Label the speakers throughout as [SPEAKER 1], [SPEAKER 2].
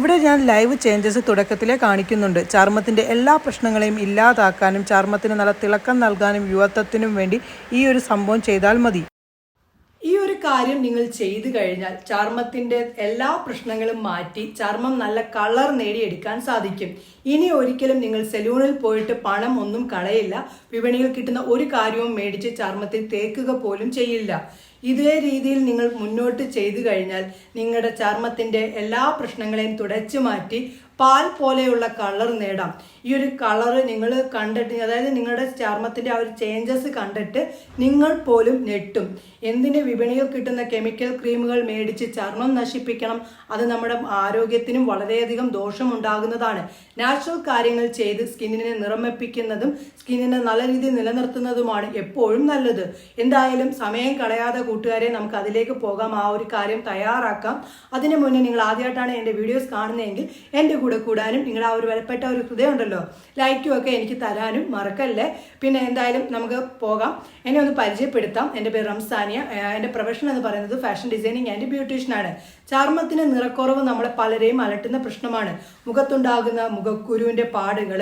[SPEAKER 1] ഇവിടെ ഞാൻ live changes തുടക്കത്തിലേ കാണിക്കുന്നുണ്ട്. ചർമ്മത്തിൻ്റെ എല്ലാ പ്രശ്നങ്ങളെയും ഇല്ലാതാക്കാനും ചർമ്മത്തിന് നല്ല തിളക്കം നൽകാനും യുവത്വത്തിനും വേണ്ടി ഈ ഒരു സംഭവം ചെയ്താൽ മതി. ഈ ഒരു കാര്യം നിങ്ങൾ ചെയ്തു കഴിഞ്ഞാൽ ചർമ്മത്തിൻ്റെ എല്ലാ പ്രശ്നങ്ങളും മാറ്റി ചർമ്മം നല്ല കളർ നേടിയെടുക്കാൻ സാധിക്കും. ഇനി ഒരിക്കലും നിങ്ങൾ സെലൂണിൽ പോയിട്ട് പണം ഒന്നും കളയില്ല. വിപണിയിൽ കിട്ടുന്ന ഒരു കാര്യവും മേടിച്ച് ചർമ്മത്തിൽ തേക്കുക പോലും ചെയ്യില്ല. ഇതേ രീതിയിൽ നിങ്ങൾ മുന്നോട്ട് ചെയ്തു കഴിഞ്ഞാൽ നിങ്ങളുടെ ചർമ്മത്തിൻ്റെ എല്ലാ പ്രശ്നങ്ങളെയും തുടച്ചു മാറ്റി പാൽ പോലെയുള്ള കളർ നേടാം. ഈ ഒരു കളറ് നിങ്ങൾ കണ്ടിട്ട്, അതായത് നിങ്ങളുടെ ചർമ്മത്തിൻ്റെ ആ ഒരു ചേഞ്ചസ് കണ്ടിട്ട് നിങ്ങൾ പോലും ഞെട്ടും. എന്തിന് വിപണിയിൽ കിട്ടുന്ന കെമിക്കൽ ക്രീമുകൾ മേടിച്ച് ചർമ്മം നശിപ്പിക്കണം? അത് നമ്മുടെ ആരോഗ്യത്തിനും വളരെയധികം ദോഷമുണ്ടാകുന്നതാണ്. നാച്ചുറൽ കാര്യങ്ങൾ ചെയ്ത് സ്കിന്നിനെ നിറം വെപ്പിക്കുന്നതും സ്കിന്നിനെ നല്ല രീതിയിൽ നിലനിർത്തുന്നതുമാണ് എപ്പോഴും നല്ലത്. എന്തായാലും സമയം കളയാതെ കൂട്ടുകാരെ, നമുക്ക് അതിലേക്ക് പോകാം. ആ ഒരു കാര്യം തയ്യാറാക്കാം. അതിനു മുന്നേ നിങ്ങൾ ആദ്യമായിട്ടാണ് എൻ്റെ വീഡിയോസ് കാണുന്നതെങ്കിൽ എൻ്റെ കൂടെ കൂടാനും നിങ്ങളുടെ ആ ഒരു വിലപ്പെട്ട ഒരു ഹൃദയം ഉണ്ടല്ലോ, ലൈക്കും ഒക്കെ എനിക്ക് തരാനും മറക്കല്ലേ. പിന്നെ എന്തായാലും നമുക്ക് പോകാം. എന്നെ ഒന്ന് പരിചയപ്പെടുത്താം. എൻ്റെ പേര് റംസാനിയ. എൻ്റെ പ്രൊഫഷൻ എന്ന് പറയുന്നത് ഫാഷൻ ഡിസൈനിങ് ആൻഡ് ബ്യൂട്ടീഷ്യനാണ്. ചർമ്മത്തിന് നിറക്കുറവ് നമ്മളെ പലരെയും അലട്ടുന്ന പ്രശ്നമാണ്. മുഖത്തുണ്ടാകുന്ന മുഖക്കുരുവിൻ്റെ പാടുകൾ,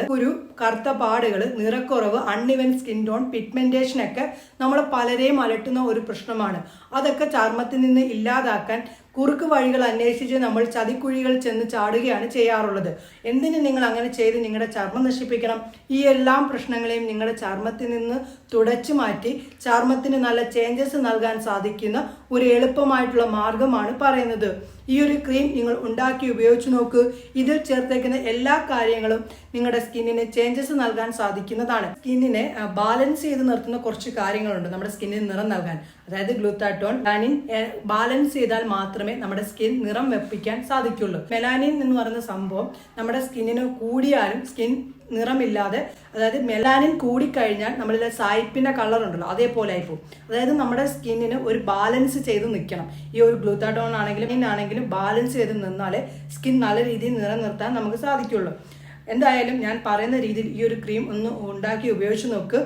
[SPEAKER 1] കറുത്ത പാടുകൾ, നിറക്കുറവ്, അൺഇവൻ സ്കിൻ ടോൺ, പിഗ്മെന്റേഷൻ ഒക്കെ നമ്മളെ പലരെയും അലട്ടുന്ന ഒരു പ്രശ്നമാണ്. അതൊക്കെ ചർമ്മത്തിൽ നിന്ന് ഇല്ലാതാക്കാൻ കുറുക്ക് വഴികൾ അന്വേഷിച്ച് നമ്മൾ ചതിക്കുഴികൾ ചെന്ന് ചാടുകയാണ് ചെയ്യാറുള്ളത്. എന്തിന് നിങ്ങൾ അങ്ങനെ ചെയ്ത് നിങ്ങളുടെ ചർമ്മം നശിപ്പിക്കണം? ഈ എല്ലാ പ്രശ്നങ്ങളെയും നിങ്ങളുടെ ചർമ്മത്തിൽ നിന്ന് തുടച്ചു മാറ്റി ചർമ്മത്തിന് നല്ല ചേഞ്ചസ് നൽകാൻ സാധിക്കുന്ന ഒരു എളുപ്പമായിട്ടുള്ള മാർഗമാണ് പറയുന്നത്. ഈ ഒരു ക്രീം നിങ്ങൾ ഉണ്ടാക്കി ഉപയോഗിച്ച് നോക്കൂ. ഇതിൽ ചേർത്തേക്കുന്ന എല്ലാ കാര്യങ്ങളും നിങ്ങളുടെ സ്കിന്നിന് ചേഞ്ചസ് നൽകാൻ സാധിക്കുന്നതാണ്. സ്കിന്നിനെ ബാലൻസ് ചെയ്ത് നിർത്തുന്ന കുറച്ച് കാര്യങ്ങളുണ്ട് നമ്മുടെ സ്കിന്നിന് നിറം നൽകാൻ. അതായത് ഗ്ലൂട്ടാത്തോൺ, മെലാനിൻ ബാലൻസ് ചെയ്താൽ മാത്രമേ നമ്മുടെ സ്കിൻ നിറം വെപ്പിക്കാൻ സാധിക്കുള്ളൂ. മെലാനിൻ എന്ന് പറയുന്ന സംഭവം നമ്മുടെ സ്കിന്നിന് കൂടിയാലും സ്കിൻ നിറമില്ലാതെ, അതായത് മെലാനിൻ കൂടിക്കഴിഞ്ഞാൽ നമ്മളിലെ സായിപ്പിന്റെ കളർ ഉണ്ടല്ലോ അതേപോലെ ആയിപ്പോവും. അതായത് നമ്മുടെ സ്കിന്നിന് ഒരു ബാലൻസ് ചെയ്ത് നിൽക്കണം. ഈ ഒരു ഗ്ലൂട്ടാത്തോൺ ആണെങ്കിലും ബാലൻസ് ചെയ്ത് നിന്നാലേ സ്കിൻ നല്ല രീതിയിൽ നിലനിർത്താൻ നമുക്ക് സാധിക്കുള്ളൂ. എന്തായാലും ഞാൻ പറയുന്ന രീതിയിൽ ഈ ഒരു ക്രീം ഒന്ന് ഉണ്ടാക്കി ഉപയോഗിച്ച് നോക്ക്.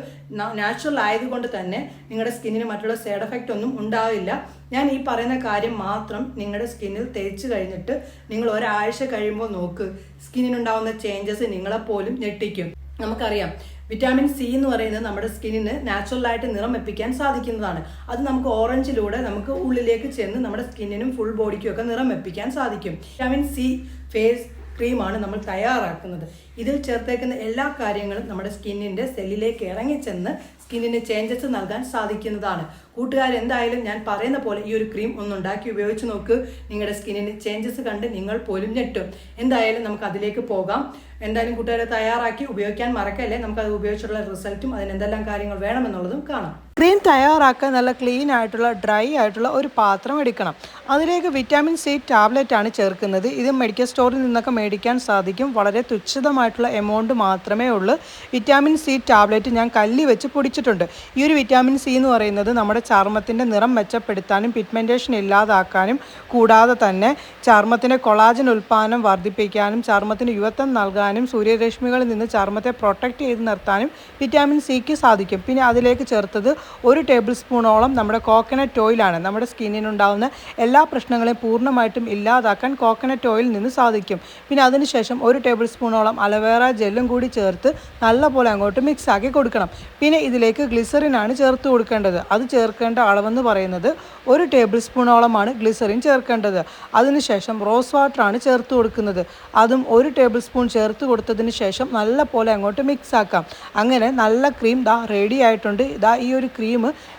[SPEAKER 1] നാച്ചുറൽ ആയതുകൊണ്ട് തന്നെ നിങ്ങളുടെ സ്കിന്നിന് മറ്റുള്ള സൈഡ് എഫക്റ്റ് ഒന്നും ഉണ്ടാവില്ല. ഞാൻ ഈ പറയുന്ന കാര്യം മാത്രം നിങ്ങളുടെ സ്കിന്നിൽ തേച്ച് കഴിഞ്ഞിട്ട് നിങ്ങൾ ഒരാഴ്ച കഴിയുമ്പോൾ നോക്ക്, സ്കിന്നിനുണ്ടാവുന്ന ചേഞ്ചസ് നിങ്ങളെപ്പോലും ഞെട്ടിക്കും. നമുക്കറിയാം, വിറ്റാമിൻ സി എന്ന് പറയുന്നത് നമ്മുടെ സ്കിന്നിന് നാച്ചുറലായിട്ട് നിറം വെപ്പിക്കാൻ സാധിക്കുന്നതാണ്. അത് നമുക്ക് ഓറഞ്ചിലൂടെ നമുക്ക് ഉള്ളിലേക്ക് ചെന്ന് നമ്മുടെ സ്കിന്നിനും ഫുൾ ബോഡിക്കും ഒക്കെ നിറം വെപ്പിക്കാൻ സാധിക്കും. വിറ്റാമിൻ സി ഫേസ് ക്രീമാണ് നമ്മൾ തയ്യാറാക്കുന്നത്. ഇതിൽ ചേർത്തേക്കുന്ന എല്ലാ കാര്യങ്ങളും നമ്മുടെ സ്കിന്നിൻ്റെ സെല്ലിലേക്ക് ഇറങ്ങിച്ചെന്ന് സ്കിന്നിന് ചേഞ്ചസ് നൽകാൻ സാധിക്കുന്നതാണ്. കൂട്ടുകാർ, എന്തായാലും ഞാൻ പറയുന്ന പോലെ ഈ ഒരു ക്രീം ഒന്നുണ്ടാക്കി ഉപയോഗിച്ച് നോക്ക്. നിങ്ങളുടെ സ്കിന്നിന് ചേഞ്ചസ് കണ്ട് നിങ്ങൾ പോലും ഞെട്ടും. എന്തായാലും നമുക്ക് അതിലേക്ക് പോകാം. എന്തായാലും കൂട്ടുകാരെ തയ്യാറാക്കി ഉപയോഗിക്കാൻ മറക്കല്ലേ. നമുക്കത് ഉപയോഗിച്ചുള്ള റിസൾട്ടും അതിന് എന്തെല്ലാം കാര്യങ്ങൾ വേണമെന്നുള്ളതും കാണാം. ക്രീം തയ്യാറാക്കാൻ നല്ല ക്ലീൻ ആയിട്ടുള്ള ഡ്രൈ ആയിട്ടുള്ള ഒരു പാത്രം എടുക്കണം. അതിലേക്ക് വിറ്റാമിൻ സി ടാബ്ലറ്റ് ആണ് ചേർക്കുന്നത്. ഇത് മെഡിക്കൽ സ്റ്റോറിൽ നിന്നൊക്കെ മേടിക്കാൻ സാധിക്കും. വളരെ തുച്ഛിതമായിട്ടുള്ള എമൗണ്ട് മാത്രമേ ഉള്ളൂ. വിറ്റാമിൻ സി ടാബ്ലറ്റ് ഞാൻ കല്ലി വെച്ച് പൊടിച്ചിട്ടുണ്ട്. ഈ ഒരു വിറ്റാമിൻ സി എന്ന് പറയുന്നത് നമ്മുടെ ചർമ്മത്തിൻ്റെ നിറം മെച്ചപ്പെടുത്താനും പിഗ്മെന്റേഷൻ ഇല്ലാതാക്കാനും കൂടാതെ തന്നെ ചർമ്മത്തിൻ്റെ കൊളാജൻ ഉൽപ്പാദനം വർദ്ധിപ്പിക്കാനും ചർമ്മത്തിന് യുവത്വം നൽകാനും സൂര്യരശ്മികളിൽ നിന്ന് ചർമ്മത്തെ പ്രൊട്ടക്റ്റ് ചെയ്ത് നിർത്താനും വിറ്റാമിൻ സിക്ക് സാധിക്കും. പിന്നെ അതിലേക്ക് ചേർത്തത് 1 ടേബിൾ സ്പൂണോളം നമ്മുടെ കോക്കനട്ട് ഓയിലാണ്. നമ്മുടെ സ്കിന്നിനുണ്ടാകുന്ന എല്ലാ പ്രശ്നങ്ങളെയും പൂർണ്ണമായിട്ടും ഇല്ലാതാക്കാൻ കോക്കനട്ട് ഓയിൽ നിന്ന് സാധിക്കും. പിന്നെ അതിനുശേഷം 1 ടേബിൾ സ്പൂണോളം അലോവേറ ജെല്ലും കൂടി ചേർത്ത് നല്ലപോലെ അങ്ങോട്ട് മിക്സ് ആക്കി കൊടുക്കണം. പിന്നെ ഇതിലേക്ക് ഗ്ലിസറിനാണ് ചേർത്ത് കൊടുക്കേണ്ടത്. അത് ചേർക്കേണ്ട അളവെന്ന് പറയുന്നത് 1 ടേബിൾ സ്പൂണോളമാണ് ഗ്ലിസറിൻ ചേർക്കേണ്ടത്. അതിനുശേഷം റോസ് വാട്ടറാണ് ചേർത്ത് കൊടുക്കുന്നത്. അതും 1 ടേബിൾ സ്പൂൺ ചേർത്ത് കൊടുത്തതിന് ശേഷം നല്ലപോലെ അങ്ങോട്ട് മിക്സ് ആക്കാം. അങ്ങനെ നല്ല ക്രീം റെഡി ആയിട്ടുണ്ട്. ഈ ഒരു ക്രീം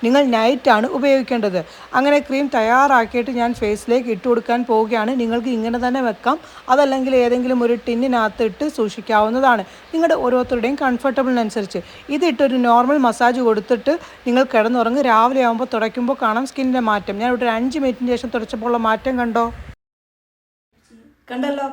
[SPEAKER 1] നിങ്ങൾ നൈറ്റാണ് ഉപയോഗിക്കേണ്ടത്. അങ്ങനെ ക്രീം തയ്യാറാക്കിയിട്ട് ഞാൻ ഫേസിലേക്ക് ഇട്ട് കൊടുക്കാൻ പോവുകയാണ്. നിങ്ങൾക്ക് ഇങ്ങനെ തന്നെ വെക്കാം, അതല്ലെങ്കിൽ ഏതെങ്കിലും ഒരു ടിന്നിനകത്ത് ഇട്ട് സൂക്ഷിക്കാവുന്നതാണ്. നിങ്ങളുടെ ഓരോരുത്തരുടെയും കംഫർട്ടബിളിനനുസരിച്ച് ഇതിട്ടൊരു നോർമൽ മസാജ് കൊടുത്തിട്ട് നിങ്ങൾ കിടന്നുറങ്ങും. രാവിലെ ആകുമ്പോൾ തുടയ്ക്കുമ്പോൾ കാണാം സ്കിന്നിൻ്റെ മാറ്റം. ഞാൻ ഇവിടെ ഒരു 5 മിനിറ്റിന് ശേഷം തുടച്ചപ്പോൾ ഉള്ള മാറ്റം കണ്ടല്ലോ.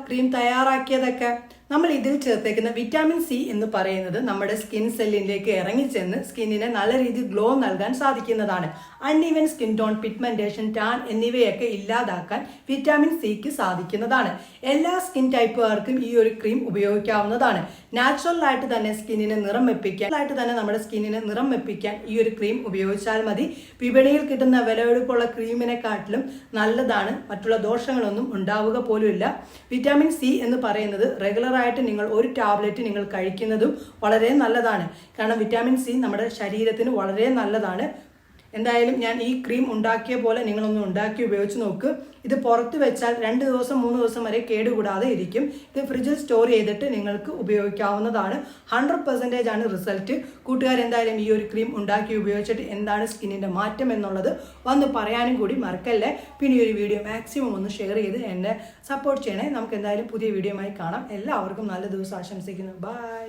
[SPEAKER 1] ക്രീം തയ്യാറാക്കിയതൊക്കെ നമ്മൾ ഇതിൽ ചേർത്തേക്കുന്ന വിറ്റാമിൻ സി എന്ന് പറയുന്നത് നമ്മുടെ സ്കിൻ സെല്ലിലേക്ക് ഇറങ്ങിച്ചെന്ന് സ്കിന്നിനെ നല്ല രീതിയിൽ ഗ്ലോ നൽകാൻ സാധിക്കുന്നതാണ്. Uneven skin tone, pigmentation, tan എന്നിവയൊക്കെ ഇല്ലാതാക്കാൻ വിറ്റാമിൻ സിക്ക് സാധിക്കുന്നതാണ്. എല്ലാ സ്കിൻ ടൈപ്പുകാർക്കും ഈ ഒരു ക്രീം ഉപയോഗിക്കാവുന്നതാണ്. നാച്ചുറൽ ആയിട്ട് തന്നെ സ്കിന്നിനെ നിറം വെപ്പിക്കാൻ ഈ ഒരു ക്രീം ഉപയോഗിച്ചാൽ മതി. വിപണിയിൽ കിട്ടുന്ന വിലപിടിപ്പുള്ള ക്രീമിനെക്കാട്ടിലും നല്ലതാണ്. മറ്റുള്ള ദോഷങ്ങളൊന്നും ഉണ്ടാവുക പോലുമില്ല. വിറ്റാമിൻ സി എന്ന് പറയുന്നത് റെഗുലർ ആയിട്ട് നിങ്ങൾ ഒരു ടാബ്ലറ്റ് നിങ്ങൾ കഴിക്കുന്നതും വളരെ നല്ലതാണ്. കാരണം വിറ്റാമിൻ സി നമ്മുടെ ശരീരത്തിന് വളരെ നല്ലതാണ്. എന്തായാലും ഞാൻ ഈ ക്രീം ഉണ്ടാക്കിയ പോലെ നിങ്ങളൊന്ന് ഉണ്ടാക്കി ഉപയോഗിച്ച് നോക്ക്. ഇത് പുറത്ത് വെച്ചാൽ 2 ദിവസം 3 ദിവസം വരെ കേടുകൂടാതെ ഇരിക്കും. ഇത് ഫ്രിഡ്ജിൽ സ്റ്റോർ ചെയ്തിട്ട് നിങ്ങൾക്ക് ഉപയോഗിക്കാവുന്നതാണ്. 100% ആണ് റിസൾട്ട്. കൂട്ടുകാരെന്തായാലും ഈ ഒരു ക്രീം ഉണ്ടാക്കി ഉപയോഗിച്ചിട്ട് എന്താണ് സ്കിന്നിൻ്റെ മാറ്റം എന്നുള്ളത് വന്ന് പറയാനും കൂടി മറക്കല്ലേ. പിന്നെ ഈ ഒരു വീഡിയോ മാക്സിമം ഒന്ന് ഷെയർ ചെയ്ത് എന്നെ സപ്പോർട്ട് ചെയ്യണേ. നമുക്ക് എന്തായാലും പുതിയ വീഡിയോയുമായി കാണാം. എല്ലാവർക്കും നല്ല ദിവസം ആശംസിക്കുന്നു. ബൈ.